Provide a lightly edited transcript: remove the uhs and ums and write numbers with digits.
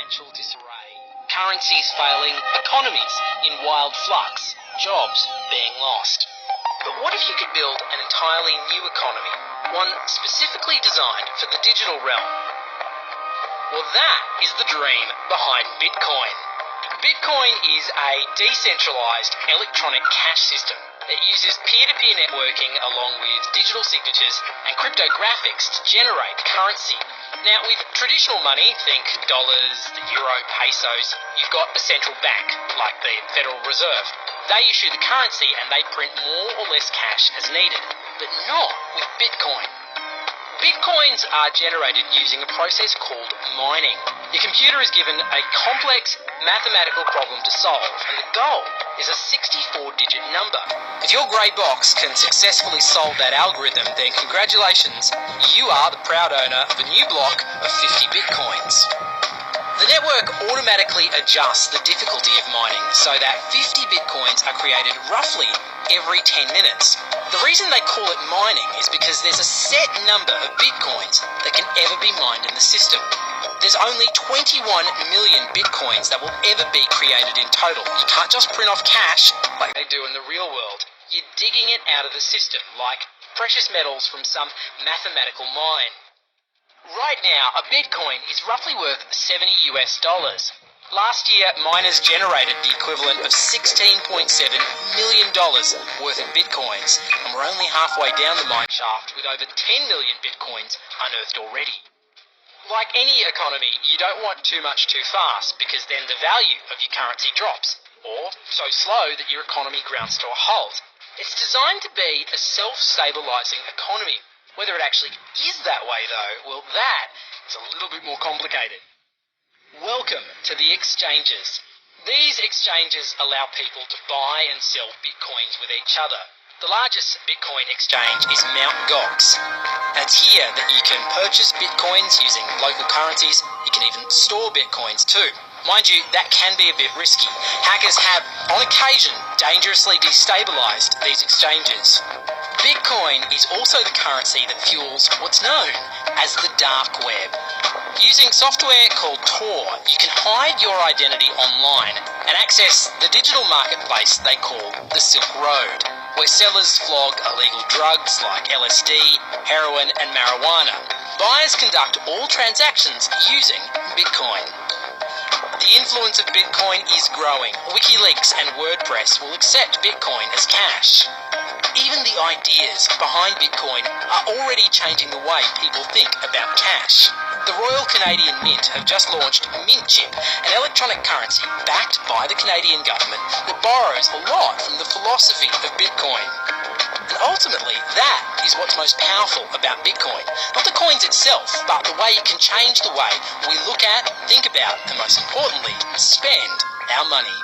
financial disarray, currencies failing, economies in wild flux, jobs being lost. But what if you could build an entirely new economy, one specifically designed for the digital realm? Well, that is the dream behind Bitcoin. Bitcoin is a decentralized electronic cash system that uses peer-to-peer networking along with digital signatures and cryptographics to generate currency. Now, with traditional money, think dollars, the euro, pesos, you've got a central bank, like the Federal Reserve. They issue the currency and they print more or less cash as needed, but not with Bitcoin. Bitcoins are generated using a process called mining. Your computer is given a complex mathematical problem to solve, and the goal is a 64-digit number. If your grey box can successfully solve that algorithm, then congratulations, you are the proud owner of a new block of 50 Bitcoins. The network automatically adjusts the difficulty of mining so that 50 Bitcoins are created roughly every 10 minutes. The reason they call it mining is because there's a set number of Bitcoins that can ever be mined in the system. There's only 21 million Bitcoins that will ever be created in total. You can't just print off cash like they do in the real world. You're digging it out of the system like precious metals from some mathematical mine. Right now, a Bitcoin is roughly worth $70 US. Last year, miners generated the equivalent of $16.7 million worth of Bitcoins, and we're only halfway down the mine shaft with over 10 million Bitcoins unearthed already. Like any economy, you don't want too much too fast, because then the value of your currency drops, or so slow that your economy grounds to a halt. It's designed to be a self-stabilizing economy. Whether it actually is that way, though, well, that is a little bit more complicated. Welcome to the exchanges. These exchanges allow people to buy and sell Bitcoins with each other. The largest Bitcoin exchange is Mt. Gox. And it's here that you can purchase Bitcoins using local currencies. You can even store Bitcoins too. Mind you, that can be a bit risky. Hackers have, on occasion, dangerously destabilized these exchanges. Bitcoin is also the currency that fuels what's known as the dark web. Using software called Tor, you can hide your identity online and access the digital marketplace they call the Silk Road, where sellers flog illegal drugs like LSD, heroin and marijuana. Buyers conduct all transactions using Bitcoin. The influence of Bitcoin is growing. WikiLeaks and WordPress will accept Bitcoin as cash. Even the ideas behind Bitcoin are already changing the way people think about cash. The Royal Canadian Mint have just launched Mint Chip, an electronic currency backed by the Canadian government that borrows a lot from the philosophy of Bitcoin. And ultimately, that is what's most powerful about Bitcoin. Not the coins itself, but the way it can change the way we look at, think about, and most importantly, spend our money.